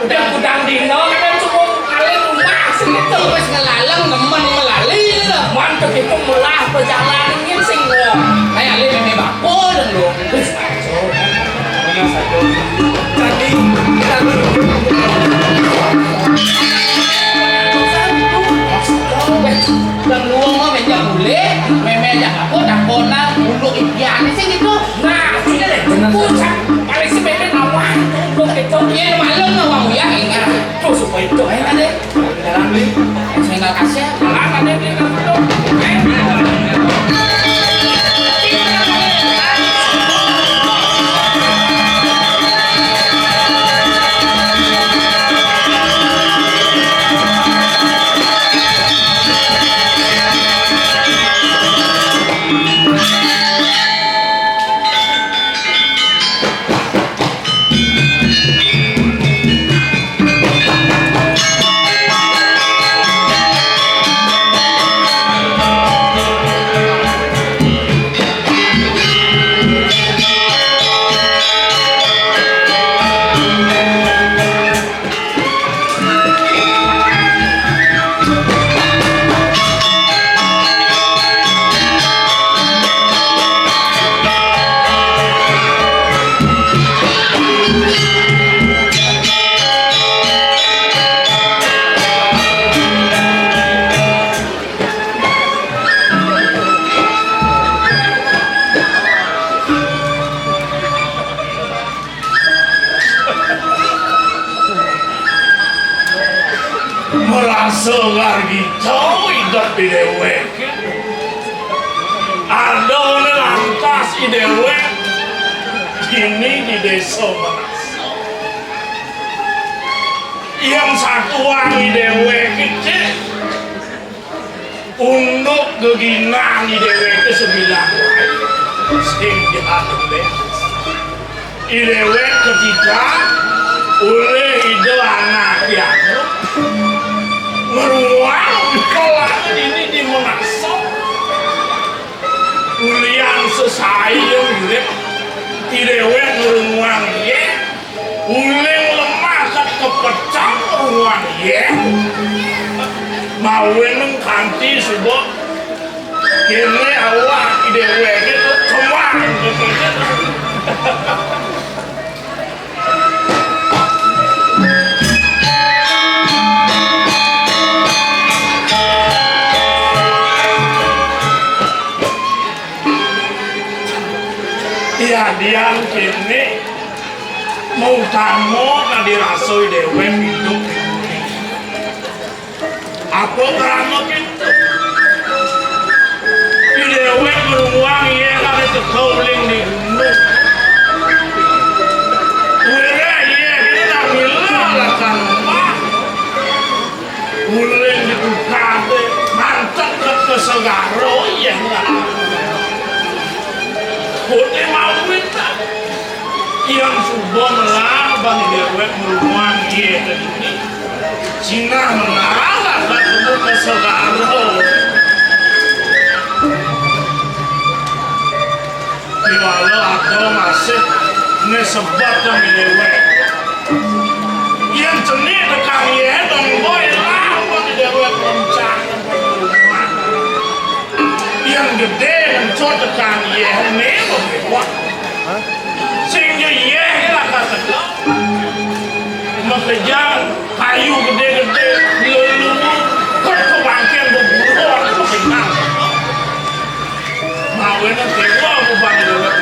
kudang dino kan cukup kalian rumah segitu wis ngelalang nemen melali lho mantep itu melah perjalanan ini sing kayak ali meme bapo dong lu wis masuk mana saja tadi kita dan luang mah meja boleh meme aja aku dakona untuk impian sih gitu nah tidak deh puncak paling sebenarnya awan untuk itu iya malam nawang ya ingat terus supaya itu ayo ada dalam beli saya nggak kasih malah ada di dalam merasa lagi jauh hidup di dewe ada lantas di dewe kini di desa merasa yang satu wangi dewe kecil untuk keginang di dewe ke sembilan sehingga di dewe ketika oleh hidup anak yang meruang kelak ini di menasab ulian sesayang urip idewe meruang ye uling lemah kepecah ruang ye mawen kanti sebab kene awak idewe gitu kemana gitu ya diam kini mau tamu kan dirasoi dewe hidup apa kerana gitu di dewe beruang ya kan itu kauling di gunung udah ya kita bilang lah kan uling di ukade mantap ke segaro ya enggak boleh mau minta yang sudah melaban di dewe meruang dia ini Cina mengalah ketemu ke segaro di walau atau masih nesebab yang di dewe yang jenis dekat ya dan boy lawan di dewe perencana yang gede yang cocokan ya ini membuat sehingga ya lah kata mengejar kayu gede-gede lalu berkebangkian berburu itu menang mawena dewa bukan dewa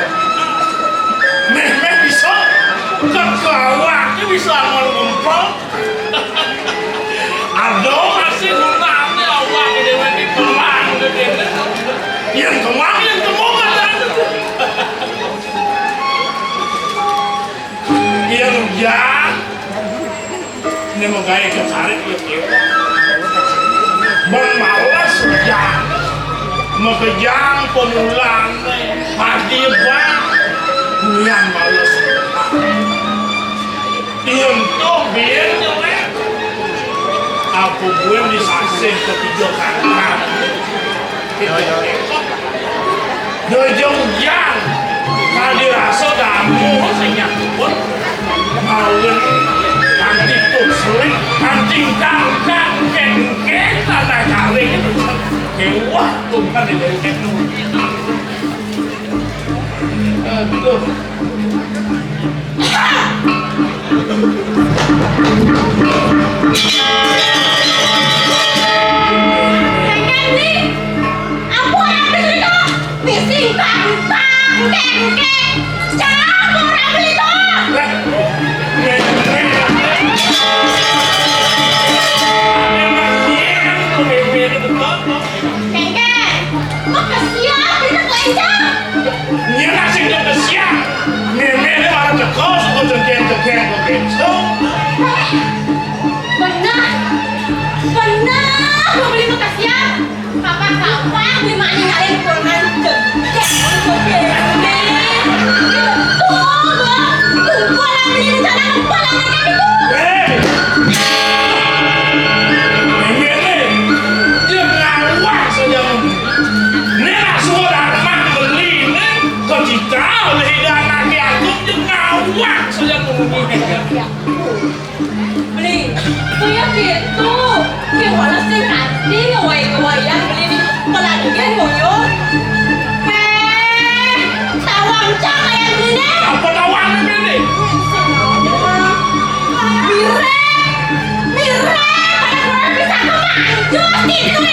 meh bisa kekawaknya bisa ngomong ada masih gunanya awak dewa di pelang gede yang kemarin temukan yang hujan ini menggaya kecarik itu bermalas hujan mengejang pemulang pasti bang bulan malas untuk biarnya aku gue disasih ketiga kanan dojong hujan kalau dirasa damu sehingga pun mauin nanti tuh tingkang keng tanah kawin itu hewa tumpan di dari kenu betul beli tuh ya gitu yang wala sih hati ngawai yang beli di pelatihan ngoyo tawang cang yang beli apa tawang ini mire bisa kemanjut itu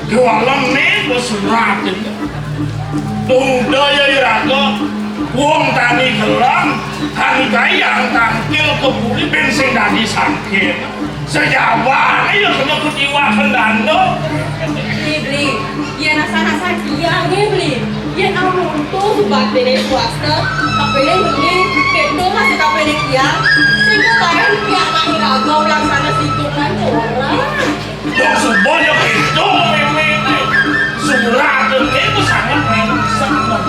Jualan nih bersurat itu, daya iraga, uang tani gelam, tani kayang tangkil kebuli bensin dari sangkil. Sejabat ayo kena kutiwa kendando. Beli, ya nasa dia beli, ya amun tuh buat beli swasta, tapi beli, itu masih tapi dia, sehingga bayar dia nggak iraga orang sana situ kan orang. Yang sebanyak itu memang surat itu sangat sangat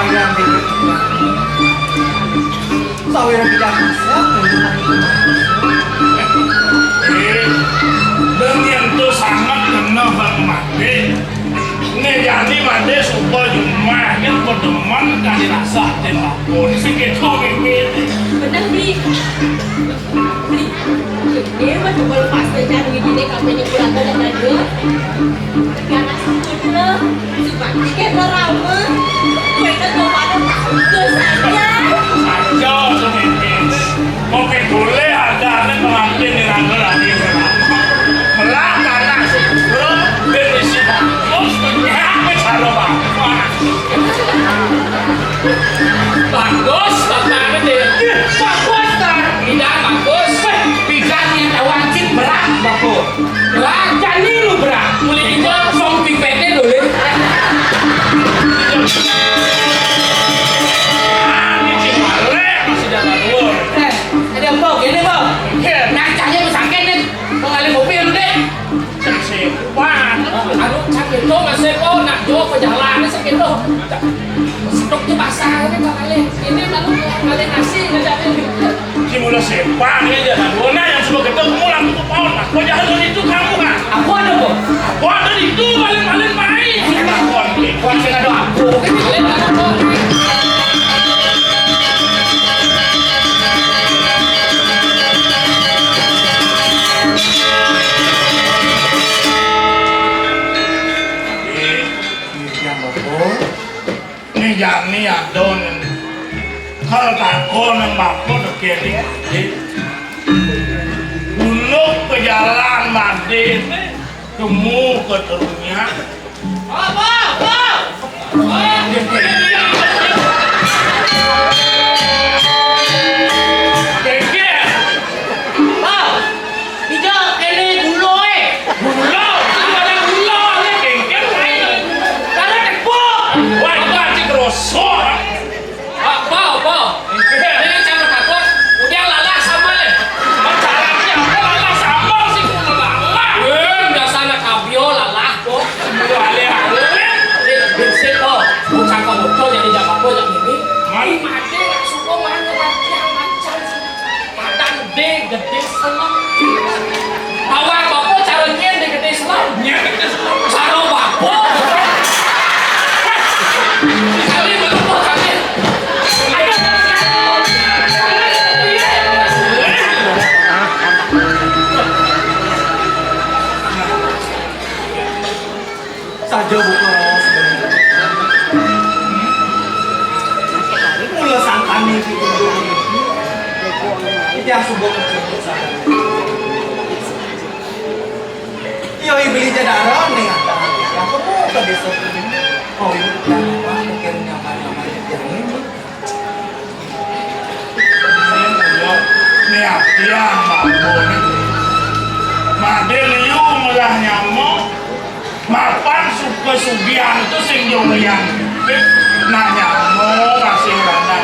yang dikit. Tahu yang tidak bisa. Dan yang itu sangat kena bang mati. Ini jadi mati supaya jumlahnya berteman kan dirasa tembak pun sedikit ini. Benar beli. Ini mah coba lepas saja begini kampanye kurang dan ada. Karena sebetulnya sebab tiket lama. Mereka tuh pada ke saja. Saja sedikit. Mungkin boleh ada yang mengambil nilai lagi melah karena sebelum berisi terus ternyata cara Bagus, bapak gede. Bagus kan? Tidak bagus. Pisahnya tawang cik berat bagus. Berat, jadi lu berat. Mulai hijau, song pipetnya dulu. ini cimale masih dalam luar. Ada apa? Gini bang. Nacanya pesakit nih. Mengalih mobil deh. Sepan. Aduh, sakit tuh masih kok nak jual perjalanan sakit tuh. Stoknya basah ini bang Ali. Ini lalu ada nasi ngejapin. Cimula sepan ini jalan luar. Nah yang sudah ketemu mulang itu pohon. Kau jalan itu kamu kan? Aku ada kok. Kau ada itu balik-balik main. Kau sih ada aku. Kalian ada kok. Ini jani adon. Kalau takut nang bapak udah kiri. Uluk ke jalan Madin. Temu ke terumnya. Apa? Kekir. Hijau ini buloy. Bulau. Ada bulau. Ada kekir lain. Karena tekpuk. Wah itu anti kerosok. Apa? Ini cara takut. Udah lalah sama le. Caranya apa lalah sama sih kudu lalah. Biasa anak kabio lalah kok. Kudu ale-ale. Bersih kok. Bukan kau betul jadi jaga kau yang ini. Man. Mati nak suka mana lagi yang macam padang gede selam. Awak bapak caranya gede selam. Cara bapak. Kali betul kali. Saja buka mula sangkani itu yang sebuah kecil sana. Iyo beli jadaran nih antara yang kamu ke desa ini. Oh ini dan apa mungkin nyaman yang ini. Ini dia mampu. Made liu malah nyamuk. Mapan suka sugian itu sing yang nanya mau kasih randa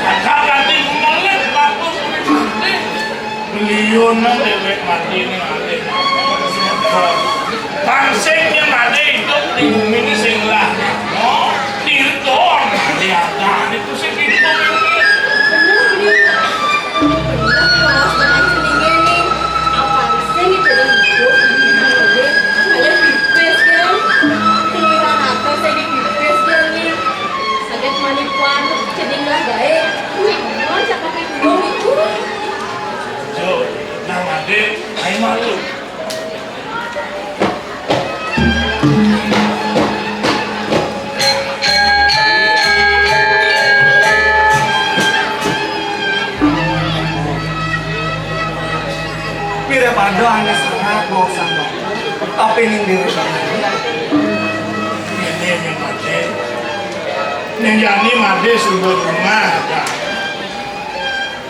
kakak ganti mengalir bapak mati beliau nang dewek mati nih mati tangsingnya mati hidup di bumi ini sing lah oh tirton dia ada itu sing hidup ini Benar beli. Kita kelas dengan seningnya nih. Apa sih ini jadi hidup? Kalian pipes kan? Keluaran apa saya di pipes kan nih? Sakit manipuan jadi nggak baik. Mau cakap itu itu. Jo, nah mati ayo malu Pira pada hanya sangat bosan tapi ini diri ini yang mati yang jadi mati sebuah rumah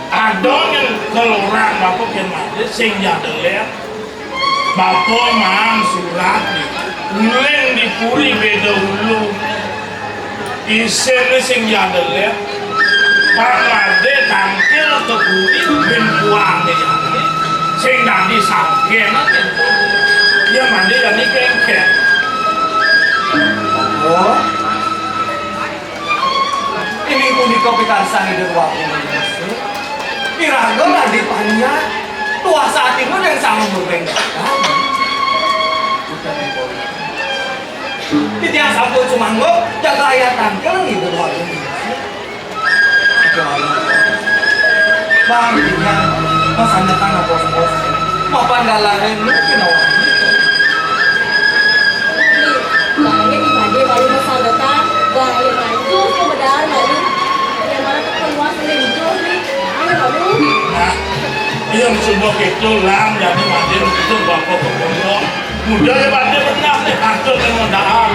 ada yang keluar bapak yang mati sing jadi lihat bapak mang surat uleng dipuri beda ulu isen sing jadi lihat pak mati tangkil ke puri ben buang jadi sing jadi sakit dia mandi jadi kengkek oh saat itu yang sama berbeda. Di tiang sampul Sumanggo, jaga ayat tangkel gitu waktu ini. Bang, dia mas anda tanah bos-bos. Mapan galangan lu kinawan. Bangnya di Bade baru masal datang, bang yang maju kemudahan lalu yang mana keperluan selingkuh nih, ayo lalu. Nah, yang sebuah itu lam jadi mandir itu bapak pokoknya muda ya mandir benar nih hancur kemudahan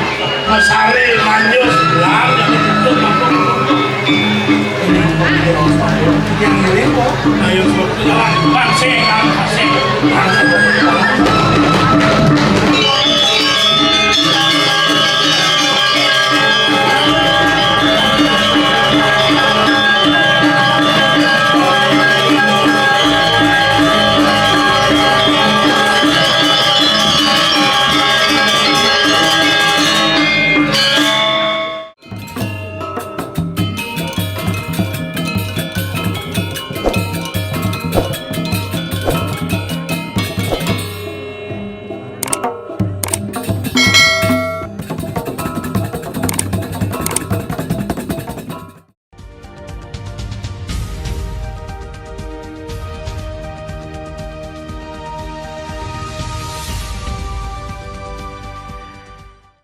mesari manjus lam jadi itu bapak Yang ngirim kok. ayo sebuah itu jalan pasing.